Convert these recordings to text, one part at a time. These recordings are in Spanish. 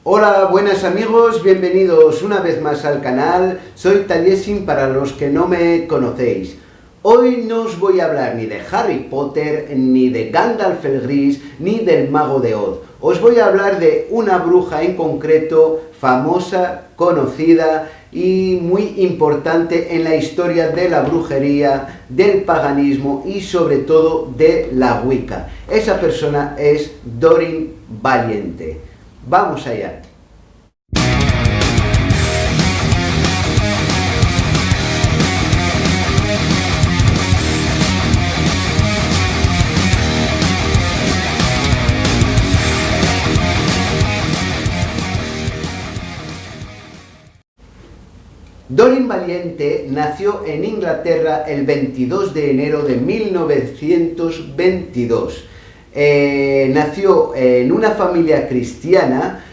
Hola, buenas amigos, bienvenidos una vez más al canal. Soy Taliesin para los que no me conocéis. Hoy no os voy a hablar ni de Harry Potter, ni de Gandalf el Gris, ni del Mago de Oz. Os voy a hablar de una bruja en concreto, famosa, conocida y muy importante en la historia de la brujería, del paganismo y sobre todo de la Wicca. Esa persona es Doreen Valiente. ¡Vamos allá! Doreen Valiente nació en Inglaterra el 22 de enero de 1922. Nació en una familia cristiana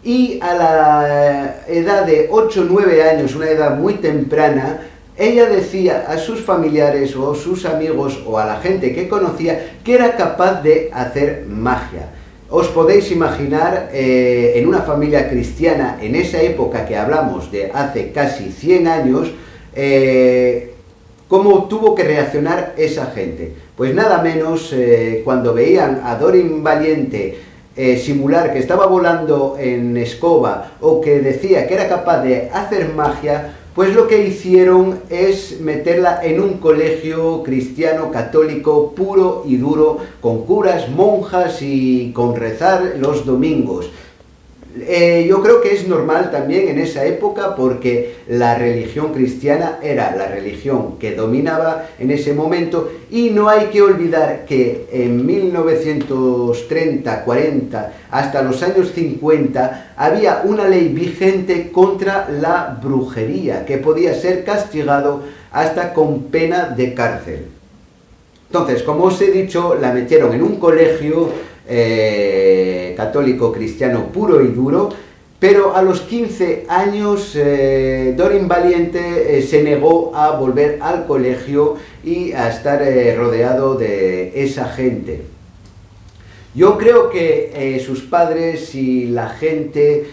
y a la edad de 8 o 9 años, una edad muy temprana, ella decía a sus familiares o sus amigos o a la gente que conocía que era capaz de hacer magia. Os podéis imaginar en una familia cristiana, en esa época que hablamos de hace casi 100 años, cómo tuvo que reaccionar esa gente. Pues nada menos, cuando veían a Doreen Valiente simular que estaba volando en escoba o que decía que era capaz de hacer magia, pues lo que hicieron es meterla en un colegio cristiano católico puro y duro, con curas, monjas y con rezar los domingos. Yo creo que es normal también en esa época porque la religión cristiana era la religión que dominaba en ese momento y no hay que olvidar que en 1930, 40, hasta los años 50 había una ley vigente contra la brujería que podía ser castigado hasta con pena de cárcel. Entonces, como os he dicho, la metieron en un colegio católico cristiano puro y duro, pero a los 15 años Doreen Valiente se negó a volver al colegio y a estar rodeado de esa gente. Yo creo que sus padres y la gente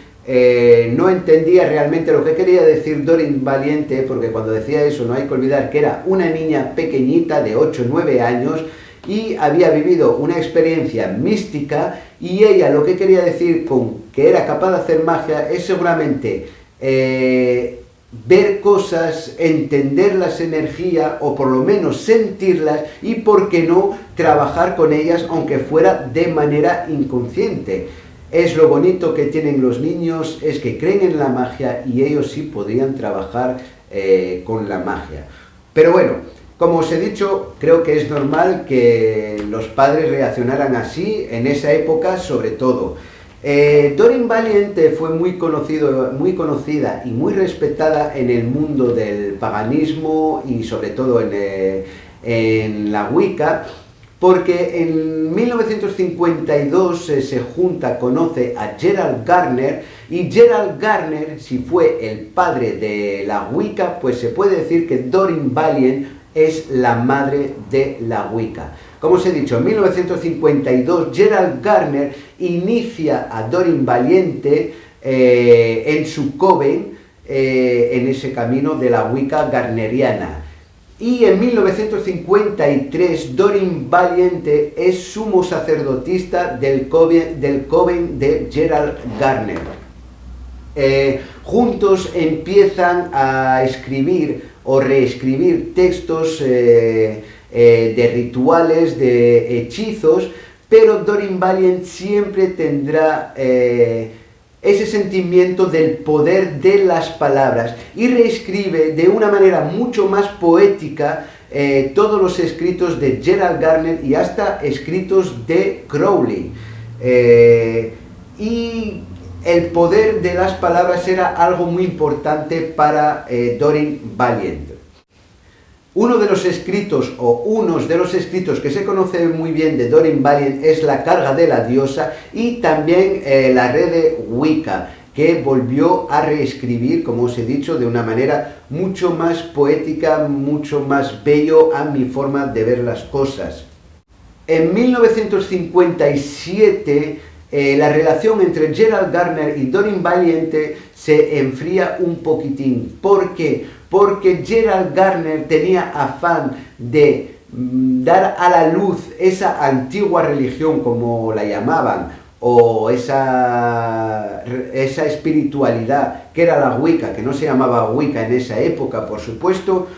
no entendía realmente lo que quería decir Doreen Valiente, porque cuando decía eso no hay que olvidar que era una niña pequeñita de 8 o 9 años y había vivido una experiencia mística, y ella lo que quería decir con que era capaz de hacer magia es seguramente ver cosas, entender las energías o por lo menos sentirlas y por qué no trabajar con ellas aunque fuera de manera inconsciente. Es lo bonito que tienen los niños, es que creen en la magia y ellos sí podrían trabajar con la magia. Pero bueno, como os he dicho, creo que es normal que los padres reaccionaran así en esa época, sobre todo. Doreen Valiente fue muy conocida y muy respetada en el mundo del paganismo y sobre todo en la Wicca, porque en 1952 se conoce a Gerald Gardner, y Gerald Gardner, si fue el padre de la Wicca, pues se puede decir que Doreen Valiente es la madre de la Wicca. Como os he dicho, en 1952 Gerald Gardner inicia a Doreen Valiente en su coven, en ese camino de la Wicca gardneriana. Y en 1953 Doreen Valiente es sumo sacerdotista del coven de Gerald Gardner. Juntos empiezan a escribir o reescribir textos de rituales, de hechizos, pero Doreen Valiente siempre tendrá ese sentimiento del poder de las palabras y reescribe de una manera mucho más poética todos los escritos de Gerald Gardner y hasta escritos de Crowley. Y el poder de las palabras era algo muy importante para Doreen Valiente. Unos de los escritos que se conoce muy bien de Doreen Valiente es La carga de la diosa y también la red de Wicca, que volvió a reescribir, como os he dicho, de una manera mucho más poética, mucho más bello a mi forma de ver las cosas. En 1957 la relación entre Gerald Gardner y Doreen Valiente se enfría un poquitín. ¿Por qué? Porque Gerald Gardner tenía afán de dar a la luz esa antigua religión, como la llamaban, o esa espiritualidad que era la Wicca, que no se llamaba Wicca en esa época, por supuesto.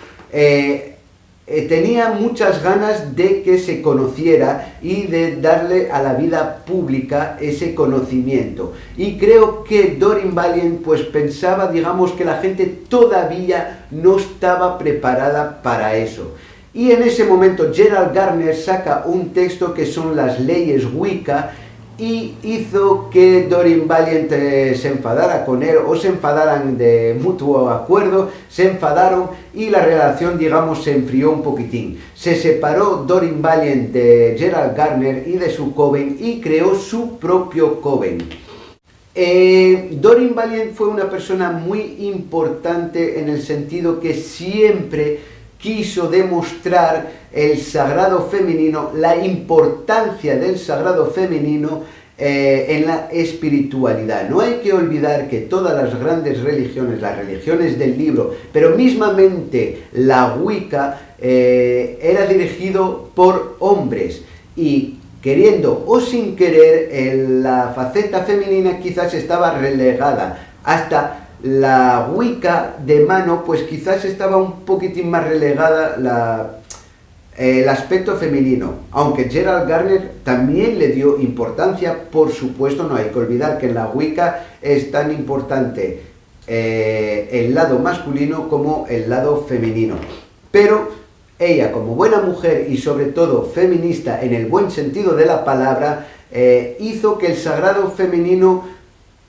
Tenía muchas ganas de que se conociera y de darle a la vida pública ese conocimiento. Y creo que Doreen Valiente pues pensaba, digamos, que la gente todavía no estaba preparada para eso. Y en ese momento Gerald Gardner saca un texto que son las leyes Wicca, y hizo que Doreen Valiente se enfadara con él, o se enfadaran de mutuo acuerdo, se enfadaron y la relación, digamos, se enfrió un poquitín. Se separó Doreen Valiente de Gerald Gardner y de su coven y creó su propio coven. Doreen Valiente fue una persona muy importante en el sentido que siempre quiso demostrar el sagrado femenino, la importancia del sagrado femenino en la espiritualidad. No hay que olvidar que todas las grandes religiones, las religiones del libro, pero mismamente la Wicca, era dirigido por hombres y queriendo o sin querer, la faceta femenina quizás estaba relegada. Hasta la Wicca de mano, pues quizás estaba un poquitín más relegada el aspecto femenino, aunque Gerald Gardner también le dio importancia, por supuesto. No hay que olvidar que en la Wicca es tan importante el lado masculino como el lado femenino, pero ella, como buena mujer y sobre todo feminista en el buen sentido de la palabra, hizo que el sagrado femenino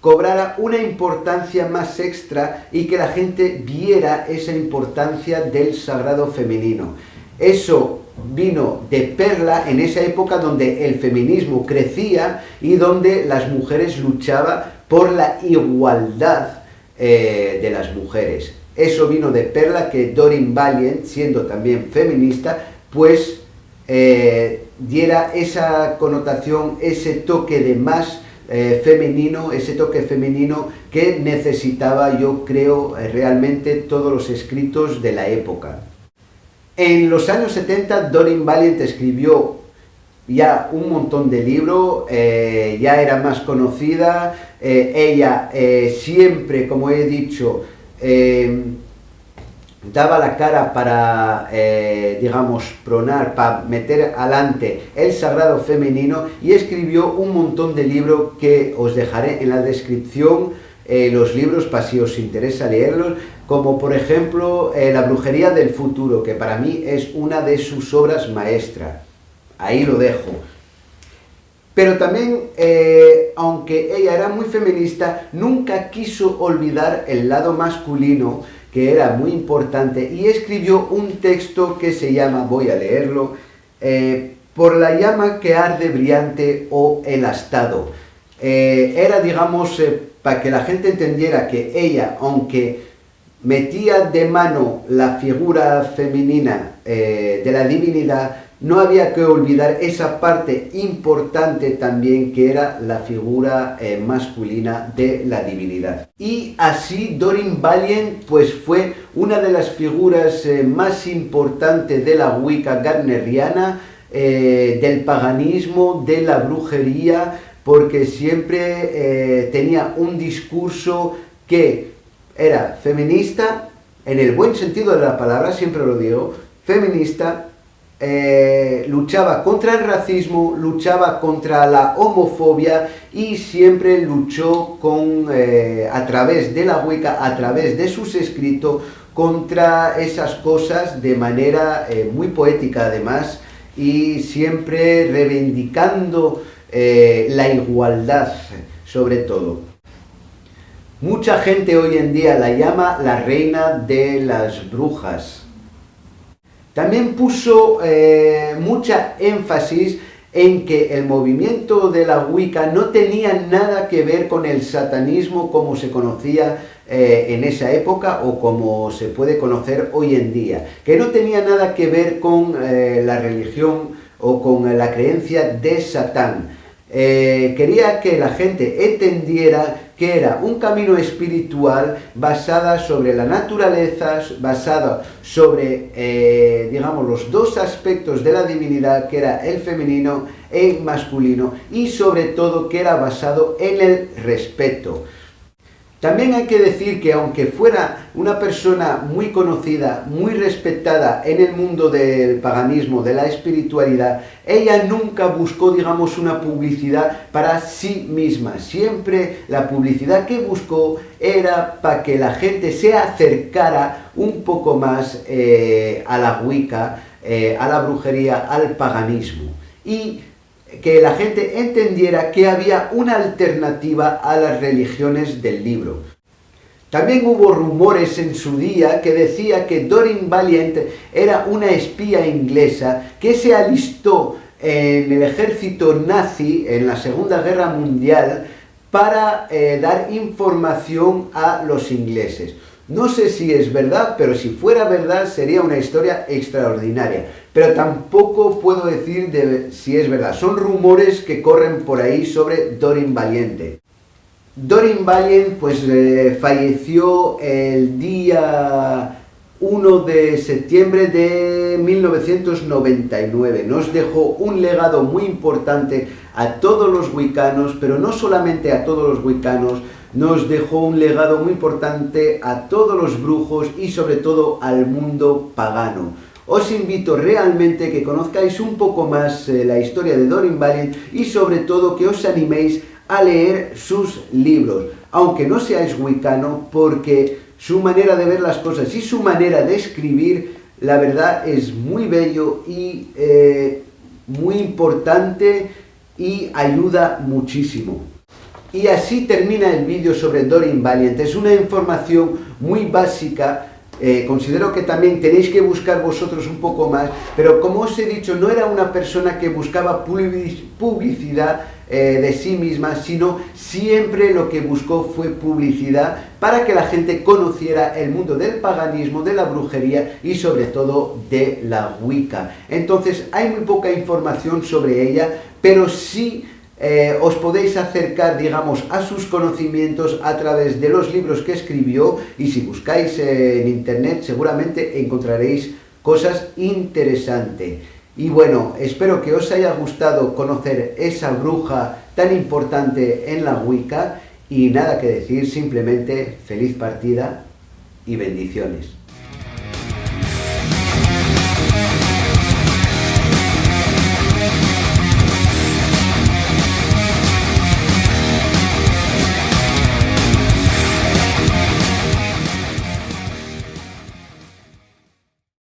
cobrara una importancia más extra y que la gente viera esa importancia del sagrado femenino. Eso vino de perla en esa época donde el feminismo crecía y donde las mujeres luchaban por la igualdad de las mujeres. Eso vino de perla que Doreen Valiente, siendo también feminista, pues diera esa connotación, ese toque de más femenino, ese toque femenino que necesitaba, yo creo, realmente todos los escritos de la época. En los años 70 Doreen Valiente escribió ya un montón de libros, ya era más conocida, ella siempre, como he dicho, daba la cara para, digamos, pronar, para meter adelante el sagrado femenino, y escribió un montón de libros que os dejaré en la descripción, los libros para si os interesa leerlos, como por ejemplo La brujería del futuro, que para mí es una de sus obras maestras. Ahí lo dejo. Pero también, aunque ella era muy feminista, nunca quiso olvidar el lado masculino, que era muy importante, y escribió un texto que se llama, voy a leerlo, Por la llama que arde brillante o el astado. Era, digamos, para que la gente entendiera que ella, aunque metía de mano la figura femenina de la divinidad, no había que olvidar esa parte importante también, que era la figura masculina de la divinidad. Y así Doreen Valiente pues fue una de las figuras más importantes de la Wicca gardneriana, del paganismo, de la brujería, porque siempre tenía un discurso que era feminista, en el buen sentido de la palabra, siempre lo digo, feminista. Luchaba contra el racismo, luchaba contra la homofobia y siempre luchó a través de la Wicca, a través de sus escritos, contra esas cosas de manera muy poética además, y siempre reivindicando la igualdad sobre todo. Mucha gente hoy en día la llama la reina de las brujas. También puso mucha énfasis en que el movimiento de la Wicca no tenía nada que ver con el satanismo como se conocía en esa época o como se puede conocer hoy en día, que no tenía nada que ver con la religión o con la creencia de Satán. quería que la gente entendiera que era un camino espiritual basada sobre la naturaleza, basada sobre, digamos, los dos aspectos de la divinidad, que era el femenino y el masculino, y sobre todo que era basado en el respeto. También hay que decir que aunque fuera una persona muy conocida, muy respetada en el mundo del paganismo, de la espiritualidad, ella nunca buscó, digamos, una publicidad para sí misma. Siempre la publicidad que buscó era para que la gente se acercara un poco más a la Wicca, a la brujería, al paganismo. Y que la gente entendiera que había una alternativa a las religiones del libro. También hubo rumores en su día que decía que Doreen Valiant era una espía inglesa que se alistó en el ejército nazi en la Segunda Guerra Mundial para dar información a los ingleses. No sé si es verdad, pero si fuera verdad sería una historia extraordinaria. Pero tampoco puedo decir si es verdad. Son rumores que corren por ahí sobre Doreen Valiant. Doreen Valiant pues falleció el día 1 de septiembre de 1999. Nos dejó un legado muy importante a todos los wiccanos, pero no solamente a todos los wiccanos, nos dejó un legado muy importante a todos los brujos y sobre todo al mundo pagano. Os invito realmente que conozcáis un poco más la historia de Doreen Valiant y sobre todo que os animéis a leer sus libros, aunque no seáis wiccano, porque su manera de ver las cosas y su manera de escribir, la verdad es muy bello y muy importante y ayuda muchísimo. Y así termina el vídeo sobre Doreen Valiant. Es una información muy básica. Considero que también tenéis que buscar vosotros un poco más, pero como os he dicho, no era una persona que buscaba publicidad de sí misma, sino siempre lo que buscó fue publicidad para que la gente conociera el mundo del paganismo, de la brujería y sobre todo de la Wicca. Entonces hay muy poca información sobre ella, pero sí os podéis acercar, digamos, a sus conocimientos a través de los libros que escribió, y si buscáis en internet seguramente encontraréis cosas interesantes. Y bueno, espero que os haya gustado conocer esa bruja tan importante en la Wicca, y nada que decir, simplemente feliz partida y bendiciones.